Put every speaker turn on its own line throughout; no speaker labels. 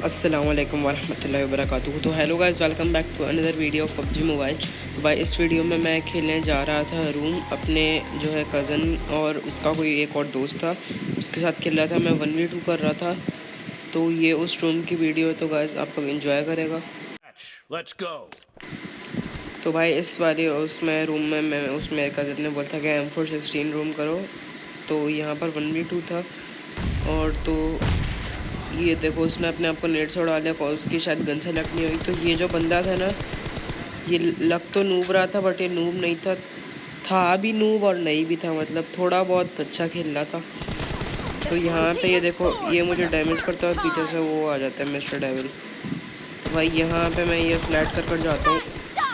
अस्सलाम वालेकुम वरहमतुल्लाहि वबरकातुहू। तो hello guys, welcome back to another video of PUBG mobile. तो भाई इस वीडियो में मैं खेलने जा रहा था रूम अपने जो है कज़न और उसका कोई एक और दोस्त था, उसके साथ खेल रहा था। मैं 1v2 कर रहा था। तो ये उस रूम की वीडियो है, तो गाइस आप लोग इंजॉय करेगा।
Let's go.
तो भाई इस वाले उसमें रूम में मैं उसमें मेरे कज़न ने बोला था कि M416 रूम करो, तो यहाँ पर 1v2 था। और तो ये देखो उसने अपने आप को नेट से उड़ा लिया, उसकी शायद गन से लग नहीं हुई। तो ये जो बंदा था ना, ये लग तो नूब रहा था बट ये नूब नहीं था भी नूब और नहीं भी था, मतलब थोड़ा बहुत अच्छा खेल रहा था। तो यहाँ पे ये देखो ये मुझे डैमेज करता है और पीछे से वो आ जाता है मिस्टर डेविल। तो भाई यहाँ पे मैं ये स्लाइड कर जाता हूँ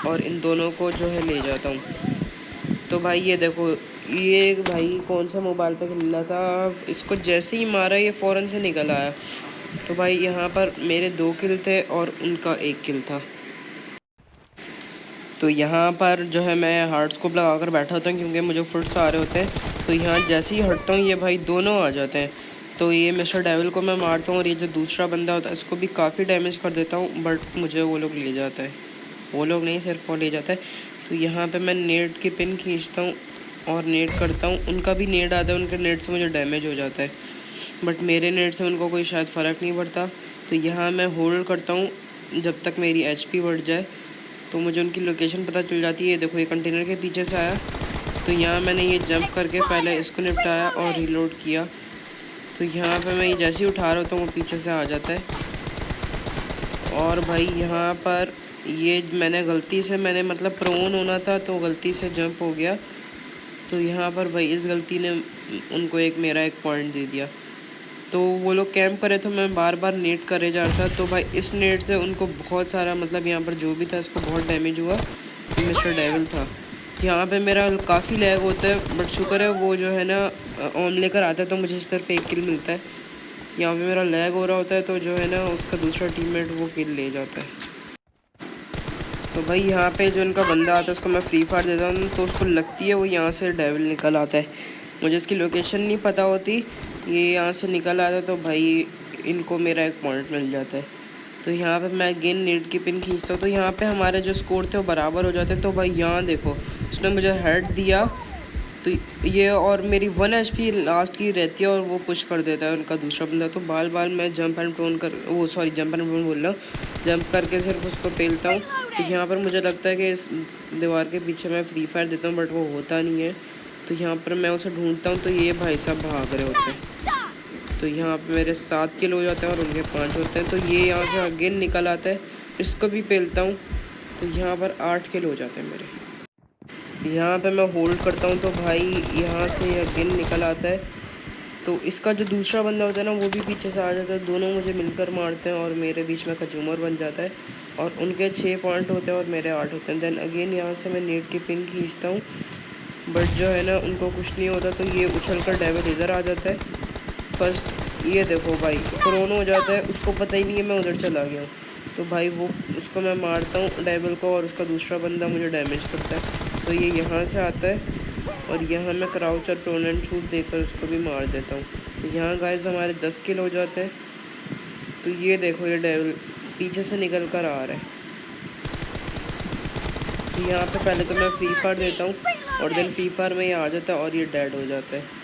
और इन दोनों को जो है ले जाता हूँ। तो भाई ये देखो ये भाई कौन सा मोबाइल पे खेल रहा था, इसको जैसे ही मारा ये फ़ौरन से निकल आया। तो भाई यहाँ पर मेरे 2 किल थे और उनका 1 किल था। तो यहाँ पर जो है मैं हार्ड स्कोप लगा कर बैठा होता हूँ क्योंकि मुझे फुट्स आ रहे होते हैं। तो यहाँ जैसे ही हटता हूँ ये भाई दोनों आ जाते हैं। तो ये मिस्टर डेविल को मैं मारता हूँ और ये जो दूसरा बंदा होता है इसको भी काफ़ी डैमेज कर देता हूँ, बट मुझे वो लोग ले जाता है। वो लोग नहीं, सिर्फ वो ले जाता है। तो यहाँ पर मैं नेट की पिन खींचता हूँ और नेट करता हूँ, उनका भी नेट आता है, उनके नेट से मुझे डैमेज हो जाता है, बट मेरे नेट से उनको कोई शायद फ़र्क नहीं पड़ता। तो यहाँ मैं होल्ड करता हूँ जब तक मेरी एचपी बढ़ जाए। तो मुझे उनकी लोकेशन पता चल जाती है। देखो ये कंटेनर के पीछे से आया, तो यहाँ मैंने ये जंप करके पहले इसको निपटाया और रीलोड किया। तो यहाँ पे मैं ये जैसे ही उठा रहा होता हूँ वो पीछे से आ जाता है। और भाई यहाँ पर ये मैंने गलती से मतलब प्रोन होना था तो गलती से जंप हो गया। तो यहाँ पर भाई इस गलती ने उनको मेरा एक पॉइंट दे दिया। तो वो लोग कैंप करे तो मैं बार बार नेट करे जा रहा था। तो भाई इस नेट से उनको बहुत सारा मतलब यहाँ पर जो भी था इसको बहुत डैमेज हुआ। तो मिस्टर डेविल था यहाँ पे, मेरा काफ़ी लैग होता है बट शुक्र है वो जो है ना ऑन लेकर आता है तो मुझे इस तरफ 1 किल मिलता है। यहाँ पे मेरा लैग हो रहा होता है तो जो है ना उसका दूसरा टीममेट वो किल ले जाता है। तो भाई यहाँ पे जो इनका बंदा आता है उसको मैं फ्री फायर देता हूँ तो उसको लगती है वो यहाँ से डेविल निकल आता है। मुझे इसकी लोकेशन नहीं पता होती, ये यहाँ से निकल आता है तो भाई इनको मेरा एक पॉइंट मिल जाता है। तो यहाँ पे मैं अगेन नेट की पिन खींचता हूँ तो यहाँ पे हमारे जो स्कोर थे वो बराबर हो जाते हैं। तो भाई यहाँ देखो उसने मुझे हेड दिया तो ये और मेरी 1 HP लास्ट की रहती है और वो पुश कर देता है उनका दूसरा बंदा। तो बाल बाल मैं जंप एंड प्रोन कर वो सॉरी जंप एंड प्रोन बोल रहा हूँ, जंप करके सिर्फ उसको पेलता हूँ। तो यहाँ पर मुझे लगता है कि इस दीवार के पीछे मैं फ्री फायर देता हूँ बट वो होता नहीं है। तो यहाँ पर मैं उसे ढूंढता हूँ तो ये भाई साहब भाग रहे होते हैं। तो यहाँ पर मेरे 7 किल हो जाते हैं और उनके 5 होते हैं। तो ये यहाँ से अगेन निकल आता है, इसको भी पेलता हूँ तो यहाँ पर 8 किल हो जाते हैं मेरे। यहाँ पे मैं होल्ड करता हूँ तो भाई यहाँ से अगेन निकल आता है। तो इसका जो दूसरा बंदा होता है ना वो भी पीछे से आ जाता है, दोनों मुझे मिलकर मारते हैं और मेरे बीच में कचूमर बन जाता है। और उनके 6 पॉइंट होते हैं और मेरे 8 होते हैं। देन अगेन यहाँ से मैं नेट की पिन खींचता हूँ बट जो है ना उनको कुछ नहीं होता। तो ये उछल कर डेविल इधर आ जाता है फर्स्ट। ये देखो भाई प्रोन हो जाता है, उसको पता ही नहीं है मैं उधर चला गया हूँ। तो भाई वो उसको मैं मारता हूँ डेविल को और उसका दूसरा बंदा मुझे डैमेज करता है। तो ये यहाँ से आता है और यहाँ मैं क्राउच और प्रोन एंड शूट देकर उसको भी मार देता हूँ। तो यहाँ गाइस हमारे 10 किल हो जाते हैं। तो ये देखो ये डेविल पीछे से निकल कर आ रहा है। तो यहाँ पे पहले तो मैं फ्री फायर देता हूँ और देन फ्री फायर में ये आ जाता है और ये डेड हो जाता है।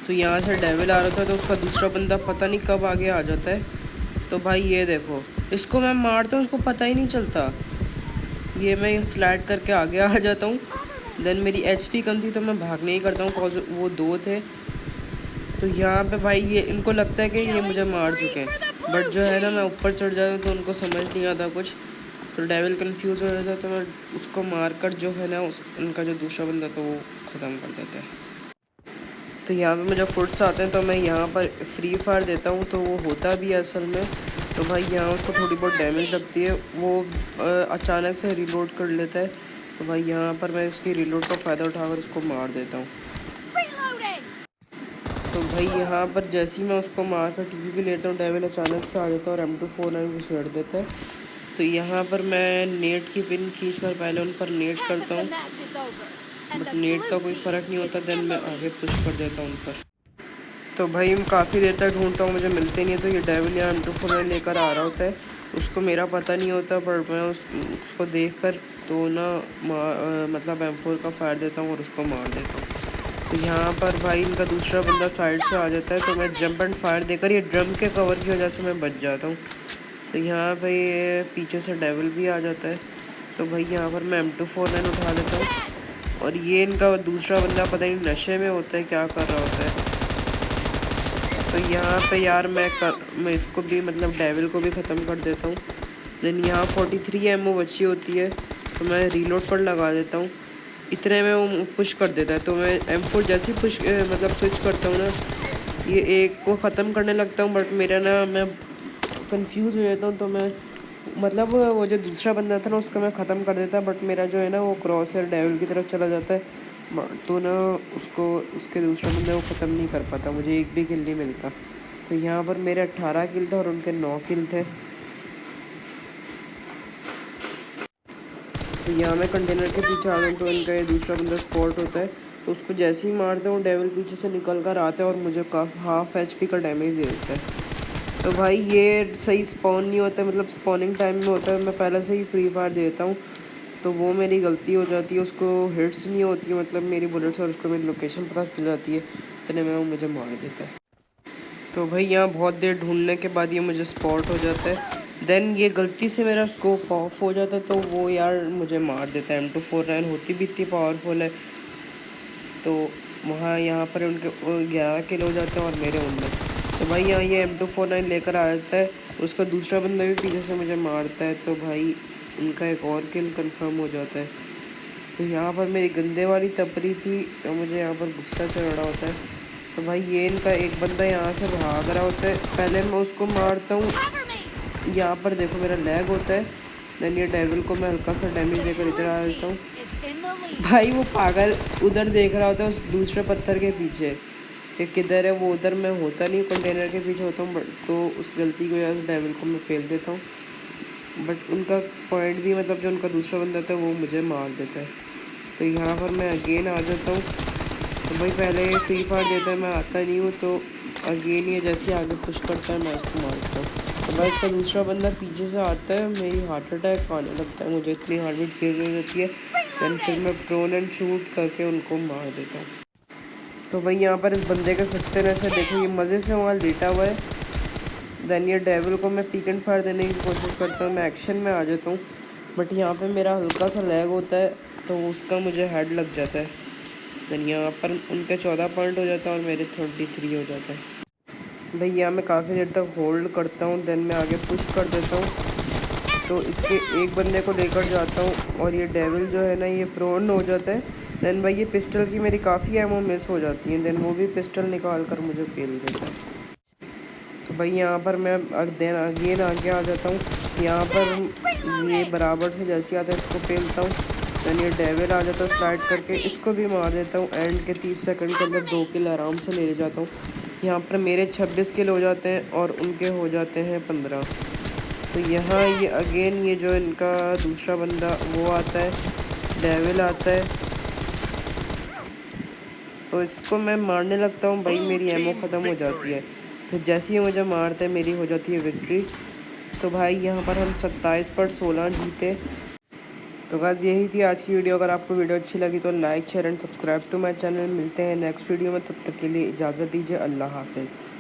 तो यहाँ से डेविल आ रहा था तो उसका दूसरा बंदा पता नहीं कब आगे आ जाता है। तो भाई ये देखो इसको मैं मारता हूँ, उसको पता ही नहीं चलता, ये मैं स्लाइड करके आगे आ जाता हूँ। देन मेरी एचपी कम थी तो मैं भागने ही करता हूँ कॉज वो 2 थे। तो यहाँ पे भाई ये इनको लगता है कि ये मुझे मार चुके हैं बट जो है ना मैं ऊपर चढ़ जाता हूँ तो उनको समझ नहीं आता कुछ। तो डेविल कंफ्यूज हो जाता है तो मैं उसको मार कर जो है ना उनका जो दूसरा बंदा था वो ख़त्म कर देता है। तो यहाँ पे मुझे फुट्स आते हैं तो मैं यहाँ पर फ्री फायर देता हूँ तो वो होता भी है असल में। तो भाई यहाँ उसको थोड़ी बहुत डैमेज लगती है, वो अचानक से रीलोड कर लेता है। तो भाई यहाँ पर मैं उसकी रीलोड का फ़ायदा उठाकर उसको मार देता हूँ। तो भाई यहाँ पर जैसे ही मैं उसको मार कर टीवी भी लेता हूँ डेविल अचानक से आ जाता है और M249 घुसेड़ देता है। तो यहाँ पर मैं नेट की पिन खींच कर पहले उन पर नेट करता हूँ बट नेट का कोई फ़र्क नहीं होता, देन मैं आगे पुश कर देता हूँ उन पर। तो भाई मैं काफ़ी देर तक ढूंढता हूँ, मुझे मिलते नहीं है। तो ये डेविल यहाँ M24 लेकर आ रहा होता है, उसको मेरा पता नहीं होता, पर मैं उसको देख कर तो ना मतलब M4 का फायर देता हूँ और उसको मार देता हूँ। तो यहाँ पर भाई इनका दूसरा बंदा साइड से आ जाता है, तो मैं जंप एंड फायर देकर ये ड्रम के कवर की वजह से मैं बच जाता हूँ। तो यहाँ भाई पीछे से डेविल भी आ जाता है, तो भाई यहाँ पर मैं M249 उठा लेता हूँ। और ये इनका दूसरा बंदा पता नहीं नशे में होता है, क्या कर रहा होता है। तो यहाँ पे यार मैं इसको भी मतलब डेविल को भी ख़त्म कर देता हूँ। देन यहाँ 43 एमओ बची होती है, तो मैं रीलोड पर लगा देता हूँ। इतने में वो पुश कर देता है, तो मैं M4 जैसे ही पुश मतलब स्विच करता हूँ ना, ये एक को ख़त्म करने लगता हूँ, बट मेरा ना मैं कंफ्यूज हो जाता हूँ। तो मैं मतलब वो जो दूसरा बंदा था ना उसको मैं ख़त्म कर देता, बट मेरा जो है ना वो क्रॉस एयर डेविल की तरफ चला जाता है, तो ना उसको उसके दूसरे बंदे को ख़त्म नहीं कर पाता, मुझे एक भी किल नहीं मिलता। तो यहाँ पर मेरे 18 किल थे और उनके 9 किल थे। तो यहाँ मैं कंटेनर के पीछे आ गया, तो इनका ये दूसरा बंदा स्पॉट होता है, तो उसको जैसे ही मारते हूँ डेविल पीछे से निकल कर आता है और मुझे हाफ HP का डैमेज दे देता है। तो भाई ये सही स्पॉन नहीं होता है, मतलब स्पॉनिंग टाइम में होता है, मैं पहले से ही फ्री फायर देता हूँ, तो वो मेरी गलती हो जाती है। उसको हिट्स नहीं होती है, मतलब मेरी बुलेट्स, और उसको मेरी लोकेशन पता चल जाती है, इतने में वो मुझे मार देता है। तो भाई यहाँ बहुत देर ढूंढने के बाद ये मुझे स्पॉट हो जाता है। देन ये गलती से मेरा स्कोप ऑफ हो जाता है, तो वो यार मुझे मार देता है। M249 होती भी इतनी पावरफुल है, तो वहाँ यहाँ पर उनके 11 किल हो जाते हैं और मेरे 19। तो भाई यहाँ ये M249 लेकर आ जाता है, उसका दूसरा बंदा भी पीछे से मुझे मारता है, तो भाई उनका एक और किल कंफर्म हो जाता है। तो यहाँ पर मेरी गंदे वाली तपरी थी, तो मुझे यहाँ पर गुस्सा चढ़ रहा होता है। तो भाई ये इनका एक बंदा यहाँ से भाग रहा होता है, पहले मैं उसको मारता हूँ। यहाँ पर देखो मेरा लैग होता है, देन ये डेविल को मैं हल्का सा डैमेज देकर इधर आ जाता हूँ। भाई वो पागल उधर देख रहा होता है उस दूसरे पत्थर के पीछे कि किधर है वो, उधर मैं होता नहीं, कंटेनर के पीछे होता हूँ, बट तो उस गलती की वजह से डेविल को मैं फेल देता हूँ। बट उनका पॉइंट भी मतलब जो उनका दूसरा बंदा था वो मुझे मार देता है। तो यहाँ पर मैं अगेन आ जाता हूँ। तो भाई पहले ये फ्री फायर देता है, मैं आता नहीं हूँ, तो अगेन ये जैसे आगे पुश करता है मैं इसको मारता हूँ। तो भाई इसका दूसरा बंदा पीछे से आता है, मेरी हार्ट अटैक आने लगता है, मुझे इतनी हार्ट बीट तेज हो जाती है। दैन फिर मैं प्रोन एंड शूट करके उनको मार देता हूँ। तो भाई यहाँ पर इस बंदे के सस्ते ने से देखो ये मज़े से वहाँ लेटा हुआ है। दैन ये डेविल को मैं पिक एंड फायर देने की कोशिश करता हूँ, मैं एक्शन में आ जाता हूँ, बट यहाँ पे मेरा हल्का सा लैग होता है, तो उसका मुझे हेड लग जाता है। दैन यहाँ पर उनके 14 पॉइंट हो जाता है और मेरे 33 हो जाता है। भाई यहाँ मैं काफ़ी देर तक होल्ड करता हूँ, देन मैं आगे पुश कर देता हूँ, तो इसके एक बंदे को लेकर जाता हूँ और ये डेविल जो है ना ये प्रोन हो जाता है। देन भाई ये पिस्टल की मेरी काफ़ी एमो मिस हो जाती है, देन वो भी पिस्टल निकाल कर मुझे पेल देता है। तो भाई यहाँ पर मैं देन अगेन आगे आ जाता हूँ, यहाँ पर ये बराबर से जैसे आता है इसको पेलता हूँ, देन ये डेविल आ जाता है स्लाइड करके, इसको भी मार देता हूँ। एंड के 30 सेकंड के अंदर 2 किल आराम से ले जाता हूँ। यहाँ पर मेरे 26 किल हो जाते हैं और उनके हो जाते हैं 15। तो यहाँ ये अगेन ये जो इनका दूसरा बंदा वो आता है, डेविल आता है, तो इसको मैं मारने लगता हूँ। भाई मेरी एमओ ख़त्म हो जाती है, तो जैसे ही मुझे मारते हैं मेरी हो जाती है विक्ट्री। तो भाई यहाँ पर हम 27 पर 16 जीते। तो बस यही थी आज की वीडियो। अगर आपको वीडियो अच्छी लगी तो like share and subscribe to my channel. मिलते हैं नेक्स्ट वीडियो में, तब तक के लिए इजाज़त दीजिए। अल्लाह हाफिज़।